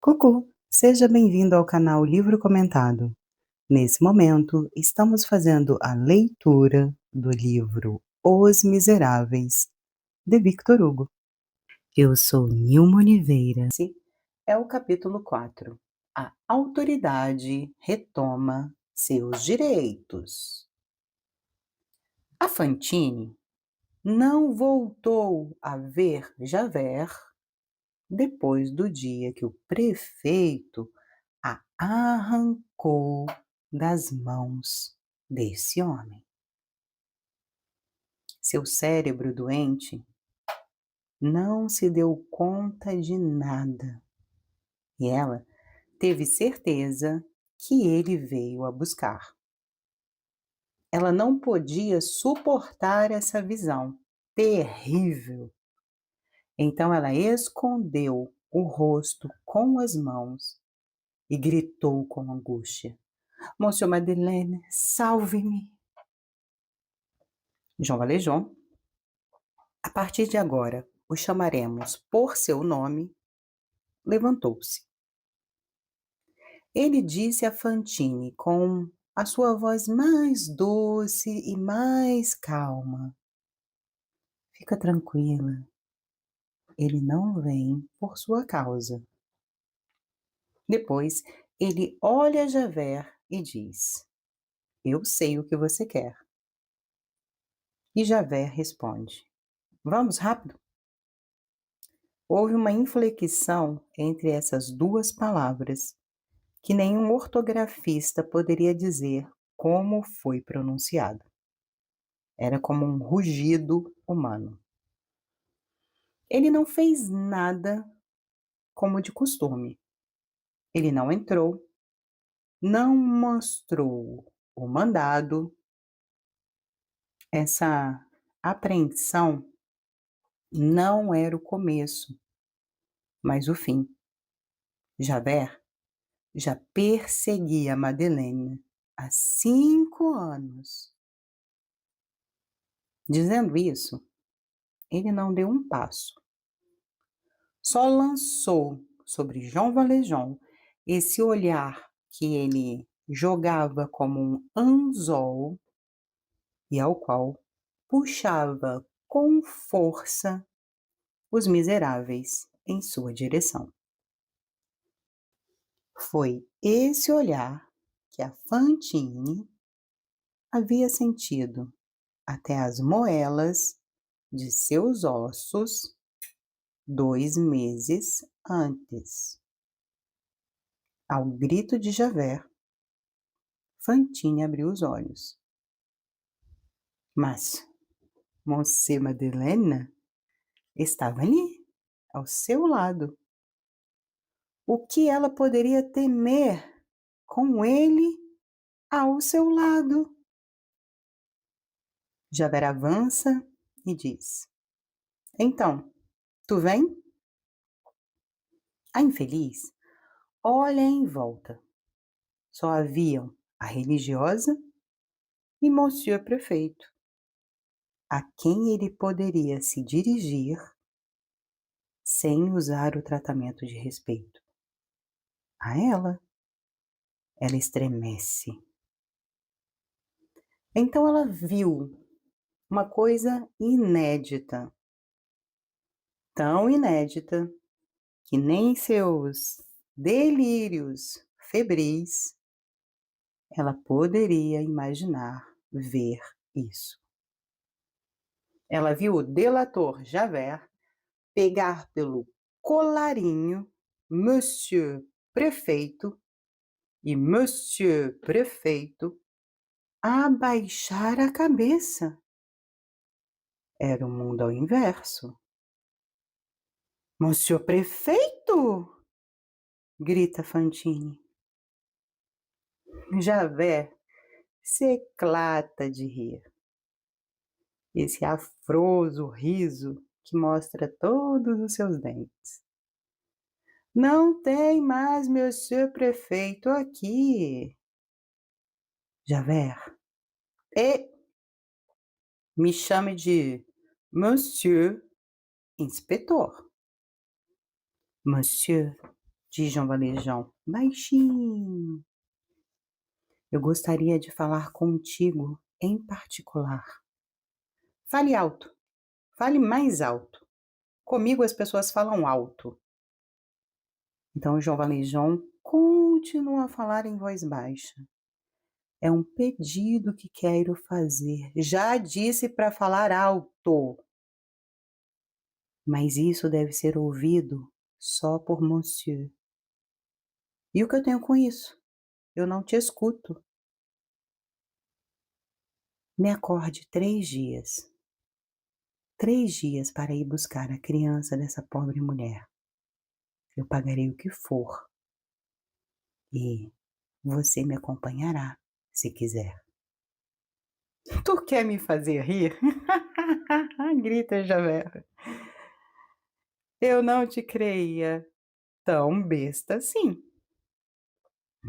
Cucu, seja bem-vindo ao canal Livro Comentado. Nesse momento, estamos fazendo a leitura do livro Os Miseráveis, de Victor Hugo. Eu sou Nilma Oliveira. Esse é o capítulo 4. A autoridade retoma seus direitos. A Fantine não voltou a ver Javert depois do dia que o prefeito a arrancou das mãos desse homem. Seu cérebro doente não se deu conta de nada e ela teve certeza que ele veio a buscar. Ela não podia suportar essa visão terrível. Então ela escondeu o rosto com as mãos e gritou com angústia: Monsieur Madeleine, salve-me! Jean Valjean, a partir de agora o chamaremos por seu nome, levantou-se. Ele disse a Fantine com a sua voz mais doce e mais calma: Fica tranquila, ele não vem por sua causa. Depois ele olha Javert e diz: Eu sei o que você quer. E Javert responde: Vamos rápido. Houve uma inflexão entre essas duas palavras que nenhum ortografista poderia dizer como foi pronunciado. Era como um rugido humano. Ele não fez nada como de costume. Ele não entrou, não mostrou o mandado. Essa apreensão não era o começo, mas o fim. Javert já perseguia Madeleine há 5 anos. Dizendo isso, ele não deu um passo. Só lançou sobre Jean Valjean esse olhar que ele jogava como um anzol e ao qual puxava com força os miseráveis em sua direção. Foi esse olhar que a Fantine havia sentido até as moelas de seus ossos 2 meses antes. Ao grito de Javert, Fantine abriu os olhos. Mas Monsieur Madeleine estava ali, ao seu lado. O que ela poderia temer com ele ao seu lado? Javert avança e diz: Então, tu vem? A infeliz olha em volta. Só haviam a religiosa e Monsieur Prefeito, a quem ele poderia se dirigir sem usar o tratamento de respeito. A ela estremece. Então ela viu uma coisa inédita, tão inédita que nem em seus delírios febris ela poderia imaginar ver isso. Ela viu o delator Javert pegar pelo colarinho Monsieur Prefeito e Monsieur Prefeito abaixar a cabeça. Era o mundo ao inverso. Monsieur Prefeito! Grita Fantine. Javert se eclata de rir. Esse afroso riso que mostra todos os seus dentes. Não tem mais Monsieur Prefeito aqui. Javert, me chame de Monsieur Inspetor. Monsieur diz João Valejão, baixinho. Eu gostaria de falar contigo em particular. Fale alto, fale mais alto. Comigo as pessoas falam alto. Então o João Valejão continua a falar em voz baixa. É um pedido que quero fazer. Já disse para falar alto. Mas isso deve ser ouvido só por monsieur. E o que eu tenho com isso? Eu não te escuto. Me acorde 3 dias. 3 dias para ir buscar a criança dessa pobre mulher. Eu pagarei o que for. E você me acompanhará, se quiser. Tu quer me fazer rir? Grita Javert. Eu não te creia tão besta assim.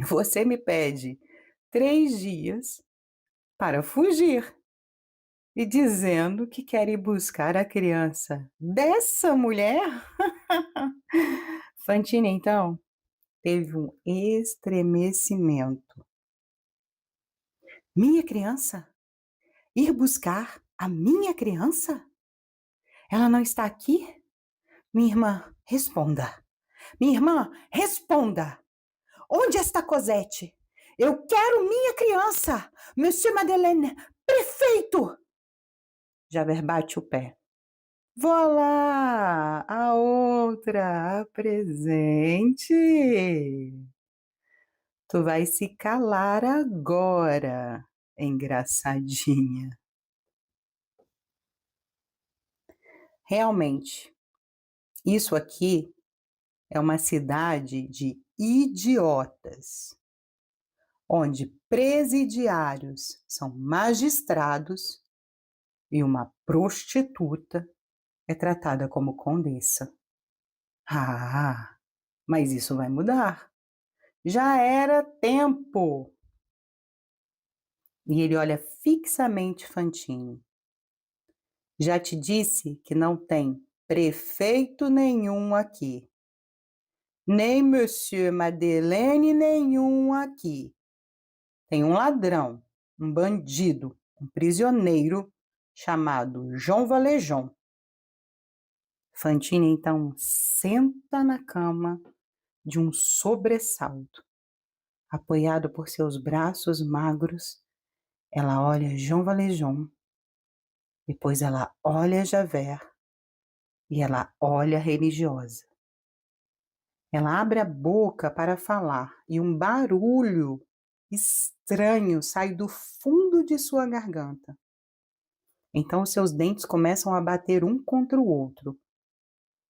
Você me pede 3 dias para fugir e dizendo que quer ir buscar a criança dessa mulher? Fantine, então, teve um estremecimento. Minha criança? Ir buscar a minha criança? Ela não está aqui? Minha irmã, responda. Minha irmã, responda. Onde está Cosette? Eu quero minha criança! Monsieur Madeleine, prefeito! Javert bate o pé. Voilà, a outra, a presente. Tu vai se calar agora, engraçadinha. Realmente, isso aqui é uma cidade de idiotas, onde presidiários são magistrados e uma prostituta é tratada como condessa. Ah, mas isso vai mudar. Já era tempo. E ele olha fixamente Fantine. Já te disse que não tem prefeito nenhum aqui. Nem Monsieur Madeleine nenhum aqui. Tem um ladrão, um bandido, um prisioneiro chamado João Valjean. Fantine então senta na cama de um sobressalto. Apoiado por seus braços magros, ela olha João Valjean, depois ela olha Javert e ela olha a religiosa. Ela abre a boca para falar e um barulho estranho sai do fundo de sua garganta. Então seus dentes começam a bater um contra o outro.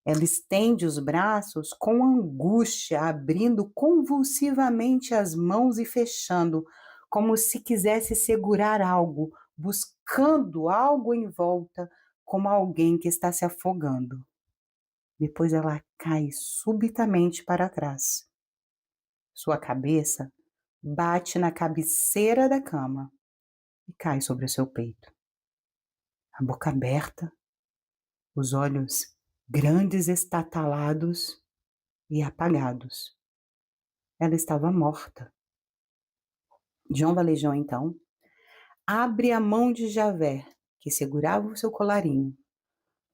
Ela estende os braços com angústia, abrindo convulsivamente as mãos e fechando, como se quisesse segurar algo, buscando algo em volta, como alguém que está se afogando. Depois ela cai subitamente para trás. Sua cabeça bate na cabeceira da cama e cai sobre o seu peito. A boca aberta, os olhos grandes estatalados e apagados. Ela estava morta. João Valjean, então, abre a mão de Javert, que segurava o seu colarinho,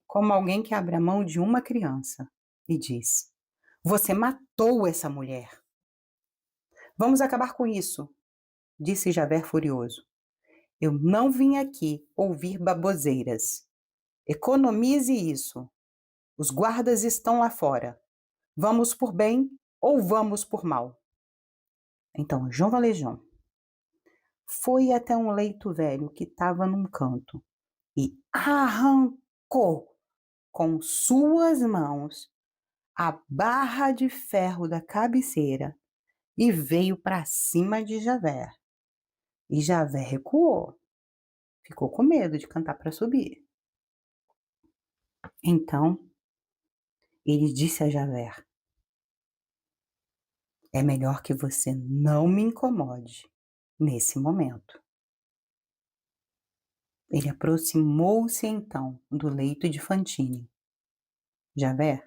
como alguém que abre a mão de uma criança, e diz: Você matou essa mulher. Vamos acabar com isso, disse Javert furioso. Eu não vim aqui ouvir baboseiras. Economize isso. Os guardas estão lá fora. Vamos por bem ou vamos por mal? Então, João Valjean foi até um leito velho que estava num canto e arrancou com suas mãos a barra de ferro da cabeceira e veio para cima de Javert. E Javert recuou, ficou com medo de cantar para subir. Então, ele disse a Javert: É melhor que você não me incomode nesse momento. Ele aproximou-se então do leito de Fantine. Javert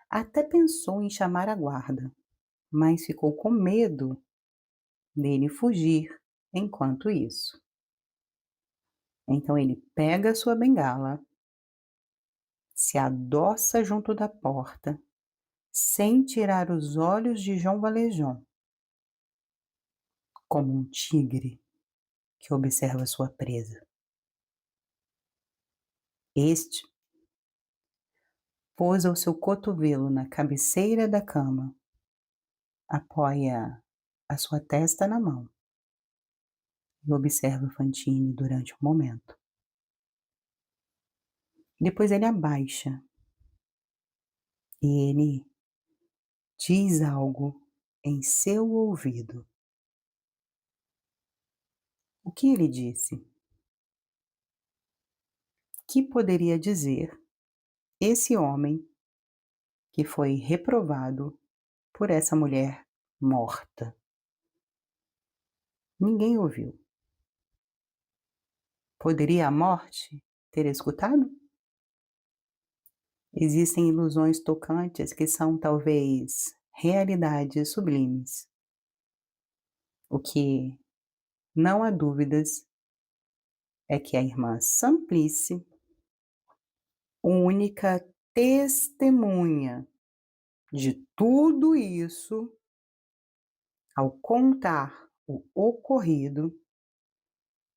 até pensou em chamar a guarda, mas ficou com medo dele fugir enquanto isso. Então ele pega a sua bengala, se adoça junto da porta, sem tirar os olhos de João Valjean, como um tigre que observa sua presa. Este pousa o seu cotovelo na cabeceira da cama, apoia a sua testa na mão e observa Fantine durante um momento. Depois ele abaixa e ele diz algo em seu ouvido. O que ele disse? Que poderia dizer esse homem que foi reprovado por essa mulher morta? Ninguém ouviu. Poderia a morte ter escutado? Existem ilusões tocantes que são talvez realidades sublimes. O que não há dúvidas é que a irmã Simplice, única testemunha de tudo isso, ao contar o ocorrido,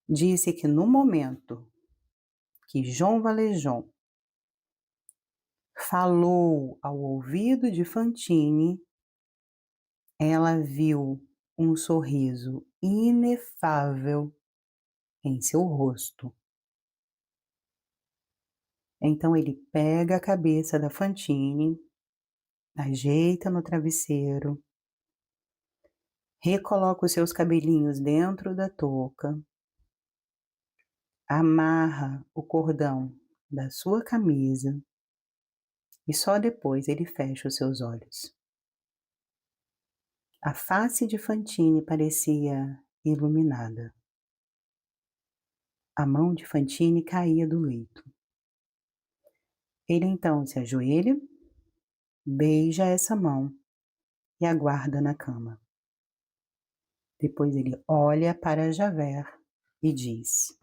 disse que no momento que João Valjean falou ao ouvido de Fantine, ela viu um sorriso inefável em seu rosto. Então ele pega a cabeça da Fantine, ajeita no travesseiro, recoloca os seus cabelinhos dentro da touca, amarra o cordão da sua camisa e só depois ele fecha os seus olhos. A face de Fantine parecia iluminada. A mão de Fantine caía do leito. Ele então se ajoelha, beija essa mão e aguarda na cama. Depois ele olha para Javert e diz: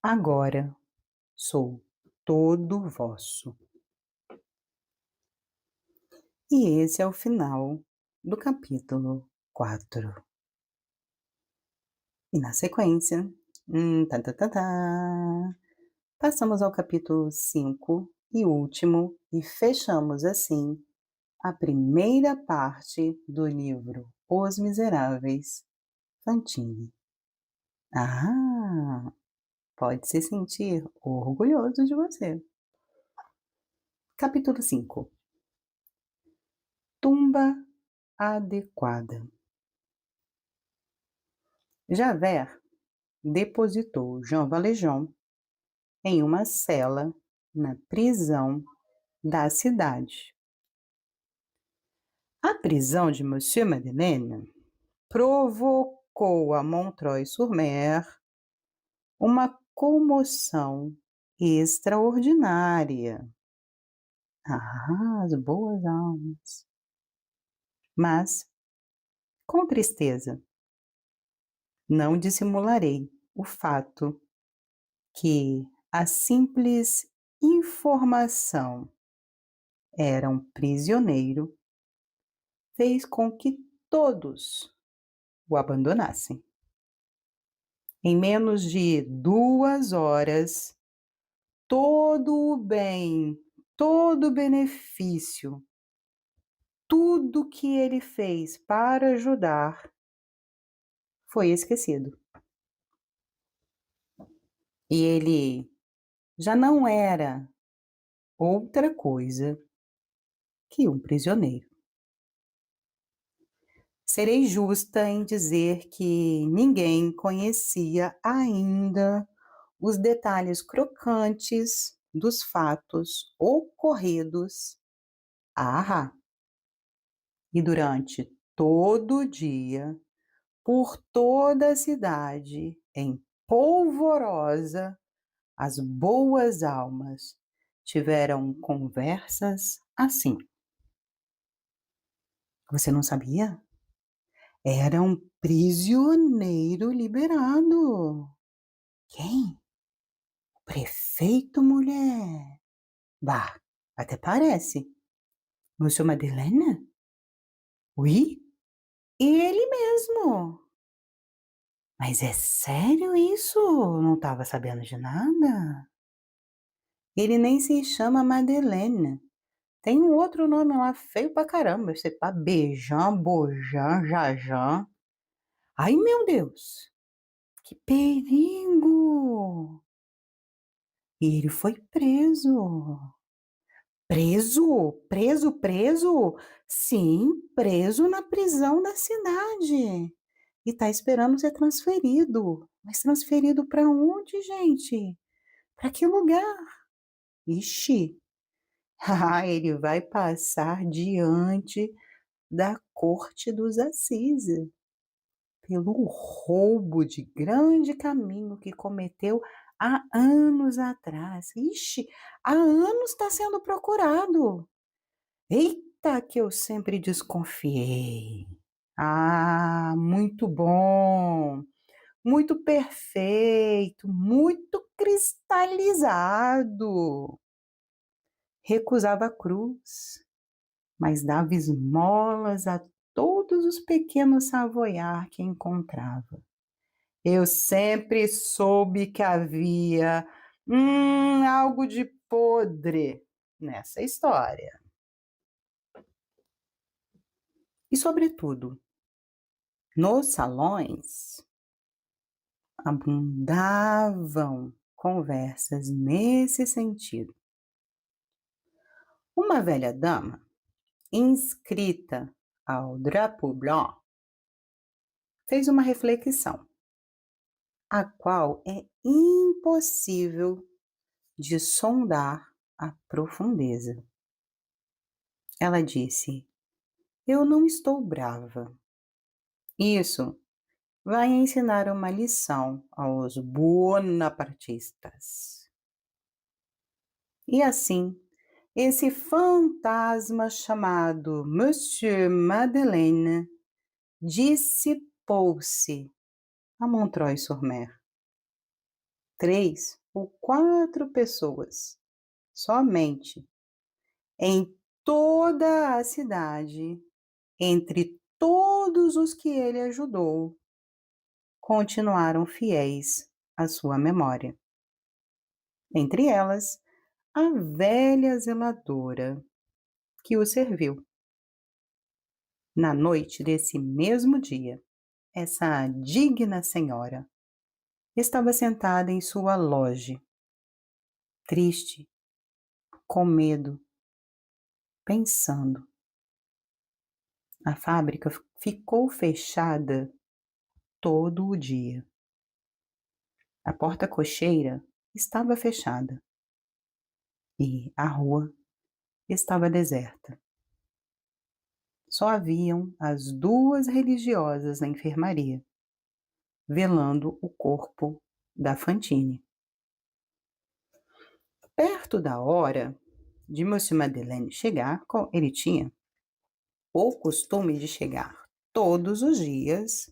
agora sou todo vosso. E esse é o final do capítulo 4. E na sequência, tá, tá, tá, tá, passamos ao capítulo 5 e último, e fechamos assim a primeira parte do livro Os Miseráveis, Fantine. Ah, pode se sentir orgulhoso de você. Capítulo 5. Tumba adequada. Javert depositou Jean Valjean em uma cela na prisão da cidade. A prisão de Monsieur Madeleine provocou a Montreuil-sur-Mer uma comoção extraordinária. Ah, as boas almas. Mas, com tristeza, não dissimularei o fato que a simples informação era um prisioneiro fez com que todos o abandonassem. Em menos de 2 horas, todo o bem, todo o benefício, tudo que ele fez para ajudar foi esquecido. E ele já não era outra coisa que um prisioneiro. Serei justa em dizer que ninguém conhecia ainda os detalhes crocantes dos fatos ocorridos a Arras. E durante todo o dia, por toda a cidade, em polvorosa, as boas almas tiveram conversas assim. Você não sabia? Era um prisioneiro liberado. Quem? Prefeito, mulher. Bah, até parece. Monsieur Madeleine? Oui? Ele mesmo. Mas é sério isso? Não estava sabendo de nada? Ele nem se chama Madeleine. Tem um outro nome lá feio pra caramba. Você tá Bejan, Bojan, Jajan. Ai, meu Deus! Que perigo! E ele foi preso. Preso? Preso? Preso? Sim, preso na prisão da cidade. E tá esperando ser transferido. Mas transferido para onde, gente? Para que lugar? Ixi, ele vai passar diante da corte dos Assizes pelo roubo de grande caminho que cometeu há anos atrás. Ixi, há anos está sendo procurado. Eita, que eu sempre desconfiei. Ah, muito bom, muito perfeito, muito cristalizado. Recusava a cruz, mas dava esmolas a todos os pequenos savoiar que encontrava. Eu sempre soube que havia algo de podre nessa história. E, sobretudo, nos salões abundavam conversas nesse sentido. Uma velha dama, inscrita ao Drapeau Blanc, fez uma reflexão, a qual é impossível de sondar a profundeza. Ela disse: Eu não estou brava. Isso vai ensinar uma lição aos bonapartistas. E assim, esse fantasma chamado Monsieur Madeleine dissipou-se a Montreuil-sur-Mer. 3 ou 4 pessoas, somente, em toda a cidade, entre todos os que ele ajudou, continuaram fiéis à sua memória. Entre elas, a velha zeladora que o serviu. Na noite desse mesmo dia, essa digna senhora estava sentada em sua loge, triste, com medo, pensando. A fábrica ficou fechada todo o dia. A porta cocheira estava fechada e a rua estava deserta. Só haviam as 2 religiosas na enfermaria, velando o corpo da Fantine. Perto da hora de Monsieur Madeleine chegar, ele tinha o costume de chegar todos os dias,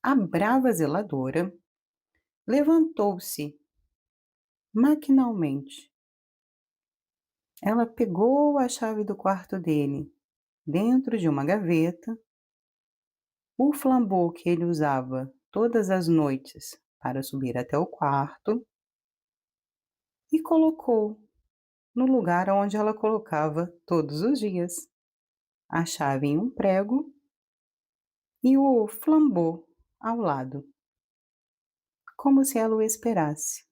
a brava zeladora levantou-se maquinalmente. Ela pegou a chave do quarto dele dentro de uma gaveta, o flambeau que ele usava todas as noites para subir até o quarto e colocou no lugar onde ela colocava todos os dias a chave em um prego e o flambeau ao lado, como se ela o esperasse.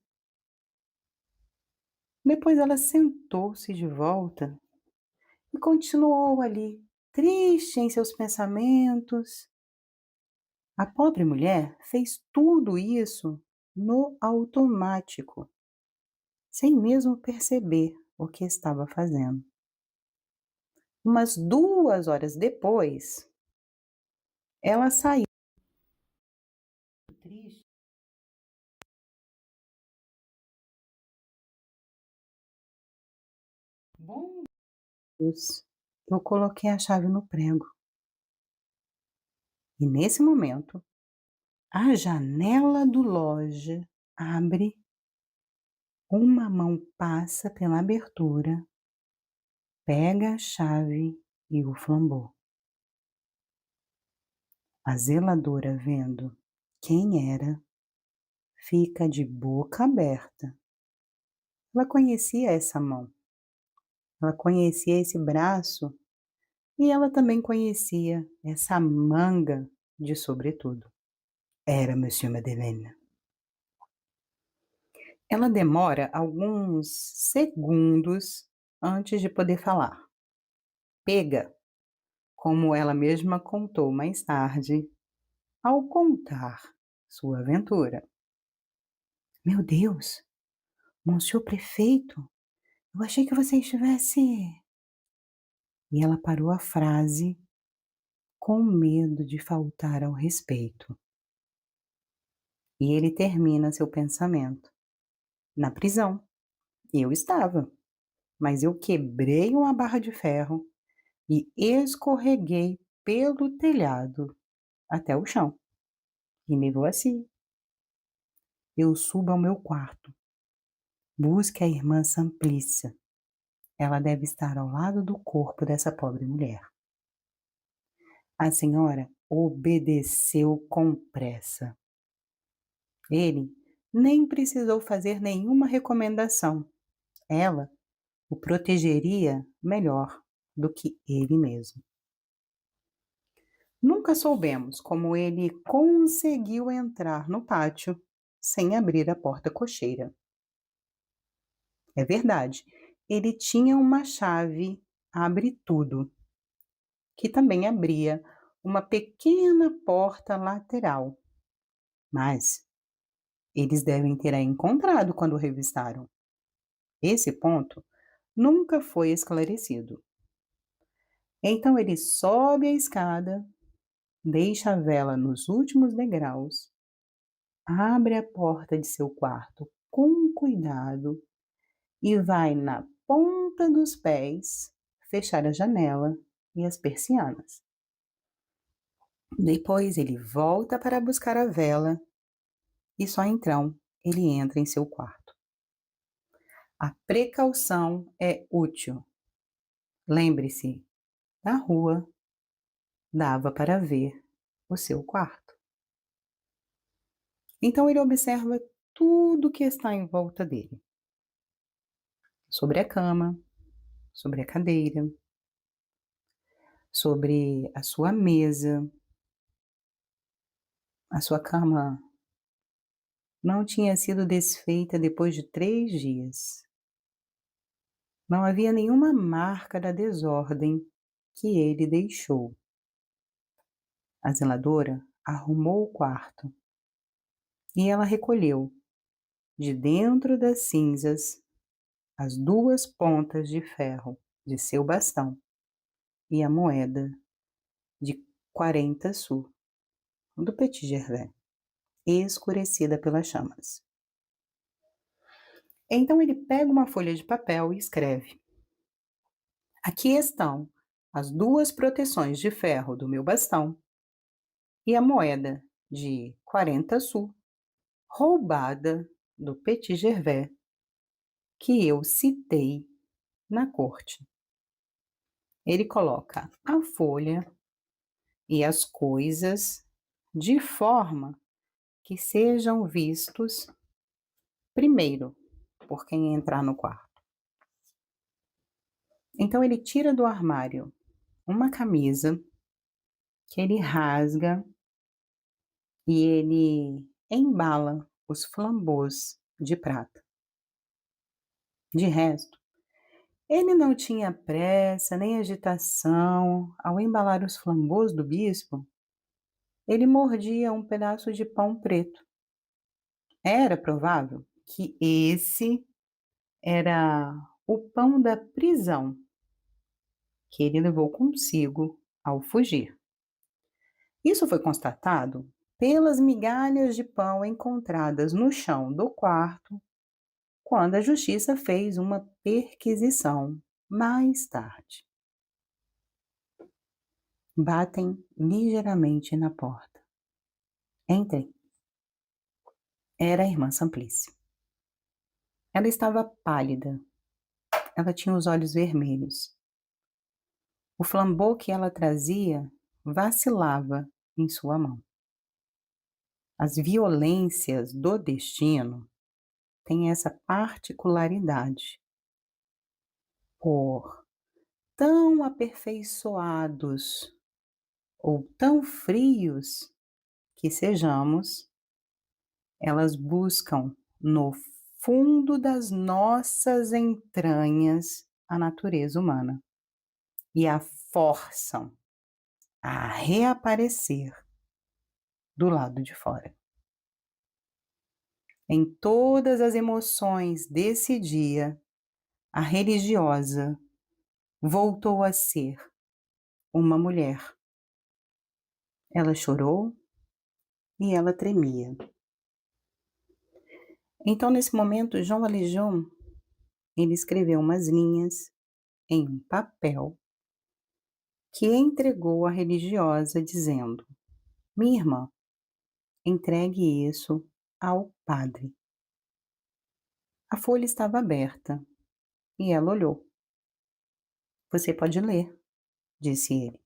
Depois ela sentou-se de volta e continuou ali, triste em seus pensamentos. A pobre mulher fez tudo isso no automático, sem mesmo perceber o que estava fazendo. Umas 2 horas depois, ela saiu triste. Bom Deus, eu coloquei a chave no prego. E nesse momento, a janela do loja abre, uma mão passa pela abertura, pega a chave e o flambou. A zeladora, vendo quem era, fica de boca aberta. Ela conhecia essa mão, ela conhecia esse braço e ela também conhecia essa manga de sobretudo. Era Monsieur Madeleine. Ela demora alguns segundos antes de poder falar. Pega, como ela mesma contou mais tarde, ao contar sua aventura. Meu Deus, Monsieur Prefeito, eu achei que você estivesse. E ela parou a frase com medo de faltar ao respeito. E ele termina seu pensamento. Na prisão. Eu estava, mas eu quebrei uma barra de ferro e escorreguei pelo telhado até o chão. E me assim. Eu subo ao meu quarto. Busque a irmã Simplícia. Ela deve estar ao lado do corpo dessa pobre mulher. A senhora obedeceu com pressa. Ele nem precisou fazer nenhuma recomendação. Ela o protegeria melhor do que ele mesmo. Nunca soubemos como ele conseguiu entrar no pátio sem abrir a porta cocheira. É verdade, ele tinha uma chave abre-tudo, que também abria uma pequena porta lateral. Mas eles devem ter a encontrado quando o revistaram. Esse ponto nunca foi esclarecido. Então ele sobe a escada, deixa a vela nos últimos degraus, abre a porta de seu quarto com cuidado e vai na ponta dos pés fechar a janela e as persianas. Depois ele volta para buscar a vela e só então ele entra em seu quarto. A precaução é útil. Lembre-se, da rua dava para ver o seu quarto. Então ele observa tudo que está em volta dele. Sobre a cama, sobre a cadeira, sobre a sua mesa. A sua cama não tinha sido desfeita depois de 3 dias. Não havia nenhuma marca da desordem que ele deixou. A zeladora arrumou o quarto e ela recolheu, de dentro das cinzas, as 2 pontas de ferro de seu bastão e a moeda de 40 sous do Petit Gervais, escurecida pelas chamas. Então ele pega uma folha de papel e escreve: aqui estão as 2 proteções de ferro do meu bastão e a moeda de 40 sous, roubada do Petit Gervais, que eu citei na corte. Ele coloca a folha e as coisas de forma que sejam vistos primeiro por quem entrar no quarto. Então ele tira do armário uma camisa que ele rasga e ele embala os flambôs de prata. De resto, ele não tinha pressa nem agitação. Ao embalar os flambôs do bispo, ele mordia um pedaço de pão preto. Era provável que esse era o pão da prisão que ele levou consigo ao fugir. Isso foi constatado pelas migalhas de pão encontradas no chão do quarto quando a justiça fez uma perquisição mais tarde. Batem ligeiramente na porta. Entrem. Era a irmã Simplice. Ela estava pálida. Ela tinha os olhos vermelhos. O flambô que ela trazia vacilava em sua mão. As violências do destino têm essa particularidade. Por tão aperfeiçoados ou tão frios que sejamos, elas buscam no fundo das nossas entranhas a natureza humana e a forçam a reaparecer do lado de fora. Em todas as emoções desse dia, a religiosa voltou a ser uma mulher. Ela chorou e ela tremia. Então, nesse momento, João Valjean, ele escreveu umas linhas em um papel que entregou à religiosa, dizendo: minha irmã, entregue isso ao padre. A folha estava aberta e ela olhou. Você pode ler, disse ele.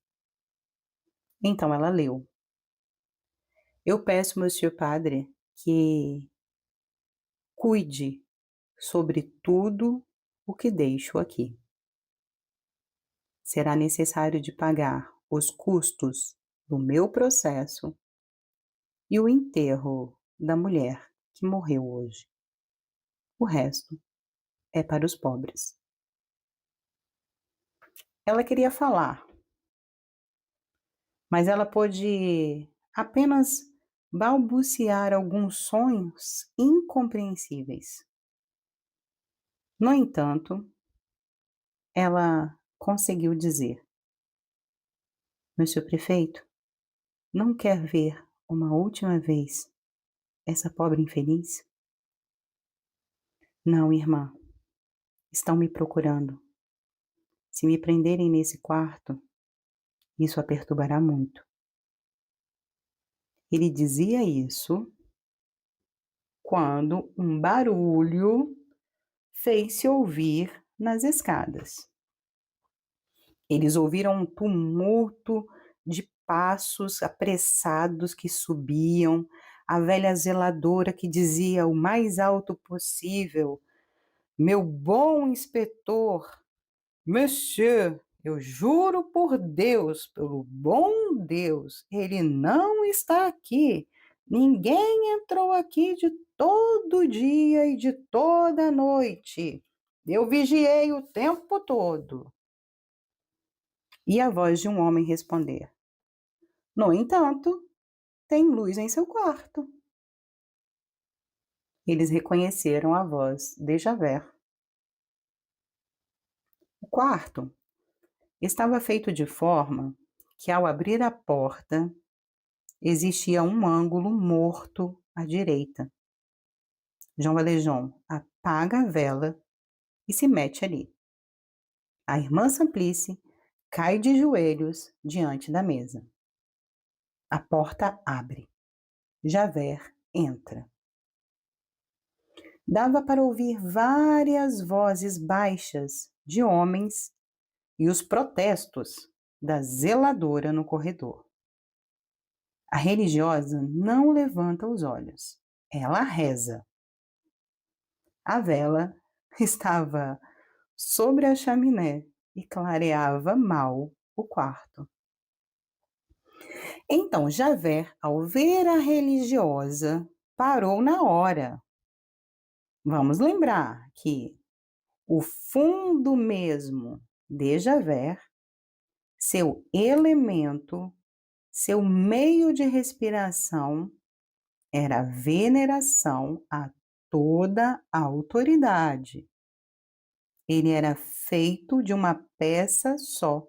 Então ela leu. Eu peço, Monsieur Padre, que cuide sobre tudo o que deixo aqui. Será necessário de pagar os custos do meu processo e o enterro da mulher que morreu hoje. O resto é para os pobres. Ela queria falar, mas ela pôde apenas balbuciar alguns sonhos incompreensíveis. No entanto, ela conseguiu dizer: Monsieur prefeito, não quer ver uma última vez essa pobre infeliz? Não, irmã, estão me procurando. Se me prenderem nesse quarto, isso a perturbará muito. Ele dizia isso quando um barulho fez-se ouvir nas escadas. Eles ouviram um tumulto de passos apressados que subiam, a velha zeladora que dizia o mais alto possível: meu bom inspetor, monsieur, eu juro por Deus, pelo bom Deus, ele não está aqui. Ninguém entrou aqui de todo dia e de toda a noite. Eu vigiei o tempo todo. E a voz de um homem responder: no entanto, tem luz em seu quarto. Eles reconheceram a voz de Javert. O quarto estava feito de forma que, ao abrir a porta, existia um ângulo morto à direita. João Valjean apaga a vela e se mete ali. A irmã Simplice cai de joelhos diante da mesa. A porta abre. Javert entra. Dava para ouvir várias vozes baixas de homens e os protestos da zeladora no corredor. A religiosa não levanta os olhos. Ela reza. A vela estava sobre a chaminé e clareava mal o quarto. Então Javert, ao ver a religiosa, parou na hora. Vamos lembrar que o fundo mesmo de Javert, seu elemento, seu meio de respiração, era a veneração a toda a autoridade. Ele era feito de uma peça só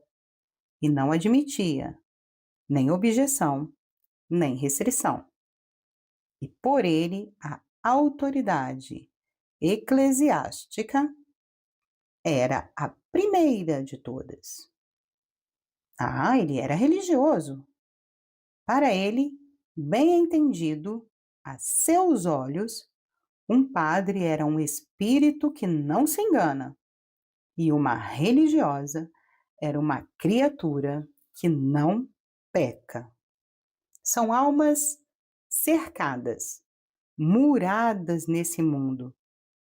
e não admitia nem objeção, nem restrição. E por ele, a autoridade eclesiástica era a primeira de todas. Ah, ele era religioso. Para ele, bem entendido, a seus olhos, um padre era um espírito que não se engana, e uma religiosa era uma criatura que não peca. São almas cercadas, muradas nesse mundo,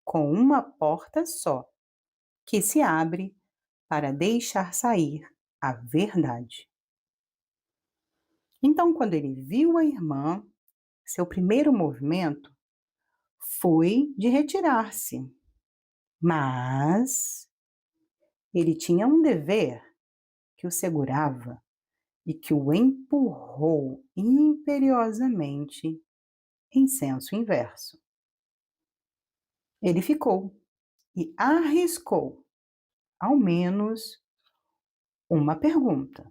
com uma porta só, que se abre para deixar sair a verdade. Então, quando ele viu a irmã, seu primeiro movimento foi de retirar-se, mas ele tinha um dever que o segurava e que o empurrou imperiosamente em senso inverso. Ele ficou e arriscou, ao menos, uma pergunta.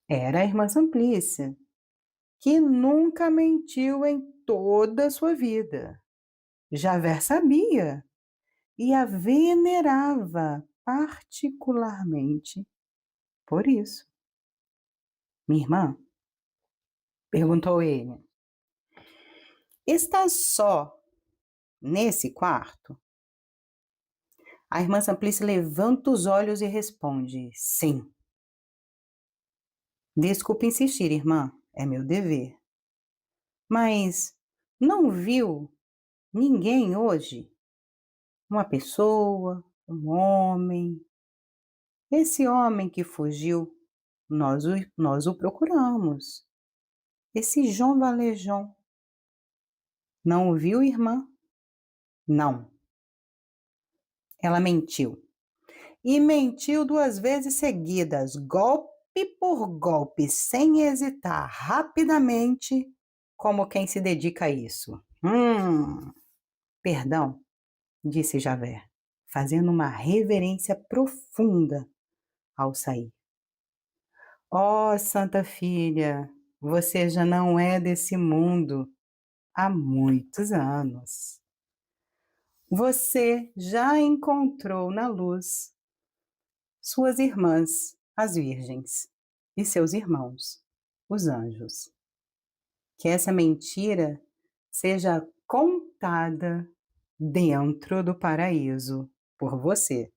Era a irmã Simplícia, que nunca mentiu em toda a sua vida. Javert sabia e a venerava particularmente por isso. Minha irmã, perguntou ele, está só nesse quarto? A irmã Simplícia levanta os olhos e responde, sim. Desculpe insistir, irmã, é meu dever. Mas não viu ninguém hoje? Uma pessoa, um homem? Esse homem que fugiu, nós o procuramos. Esse João Valjean. Não o viu, irmã? Não. Ela mentiu. E mentiu 2 vezes seguidas, golpe por golpe, sem hesitar, rapidamente, como quem se dedica a isso. Perdão, disse Javert, fazendo uma reverência profunda ao sair. Ó, Santa Filha, você já não é desse mundo há muitos anos. Você já encontrou na luz suas irmãs, as virgens, e seus irmãos, os anjos. Que essa mentira seja contada dentro do paraíso por você.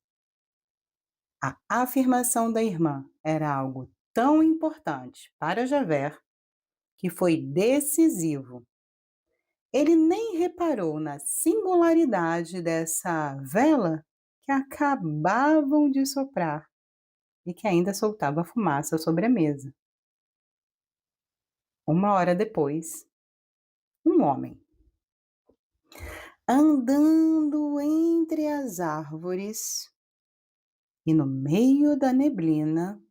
A afirmação da irmã era algo tão importante para Javert que foi decisivo. Ele nem reparou na singularidade dessa vela que acabavam de soprar e que ainda soltava fumaça sobre a mesa. 1 hora depois, um homem, andando entre as árvores e no meio da neblina,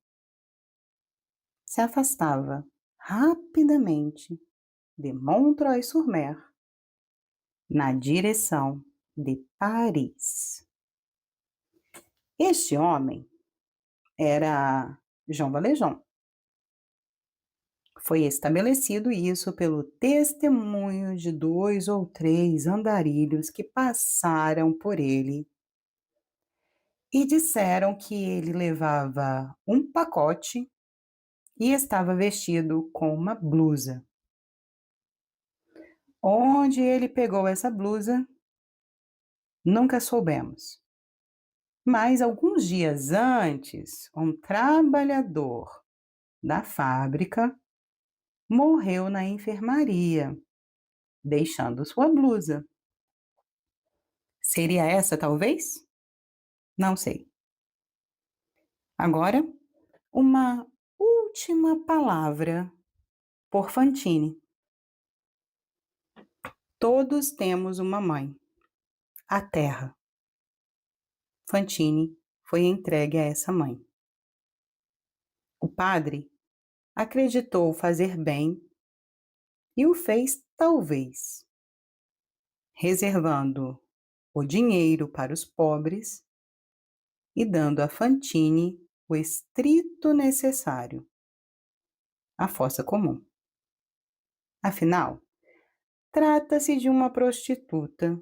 se afastava rapidamente de Montreuil-sur-Mer na direção de Paris. Este homem era Jean Valjean. Foi estabelecido isso pelo testemunho de 2 ou 3 andarilhos que passaram por ele e disseram que ele levava um pacote e estava vestido com uma blusa. Onde ele pegou essa blusa, nunca soubemos. Mas alguns dias antes, um trabalhador da fábrica morreu na enfermaria, deixando sua blusa. Seria essa, talvez? Não sei. Agora, uma última palavra por Fantine. Todos temos uma mãe, a terra. Fantine foi entregue a essa mãe. O padre acreditou fazer bem e o fez, talvez, reservando o dinheiro para os pobres e dando a Fantine o estrito necessário, a fossa comum. Afinal, trata-se de uma prostituta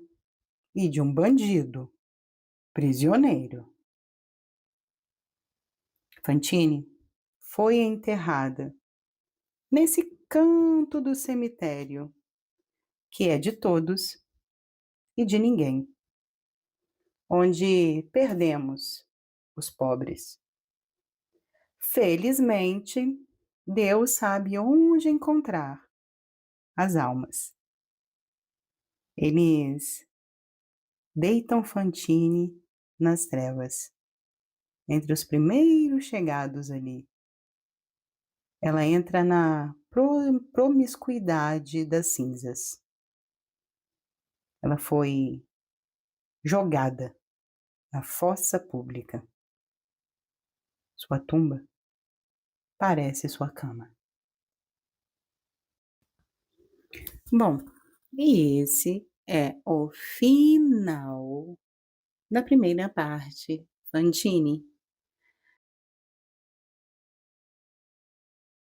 e de um bandido, prisioneiro. Fantine foi enterrada nesse canto do cemitério, que é de todos e de ninguém, onde perdemos os pobres. Felizmente, Deus sabe onde encontrar as almas. Eles deitam Fantine nas trevas, entre os primeiros chegados ali. Ela entra na promiscuidade das cinzas. Ela foi jogada na fossa pública. Sua tumba parece sua cama. Bom, e esse é o final da primeira parte, Fantine.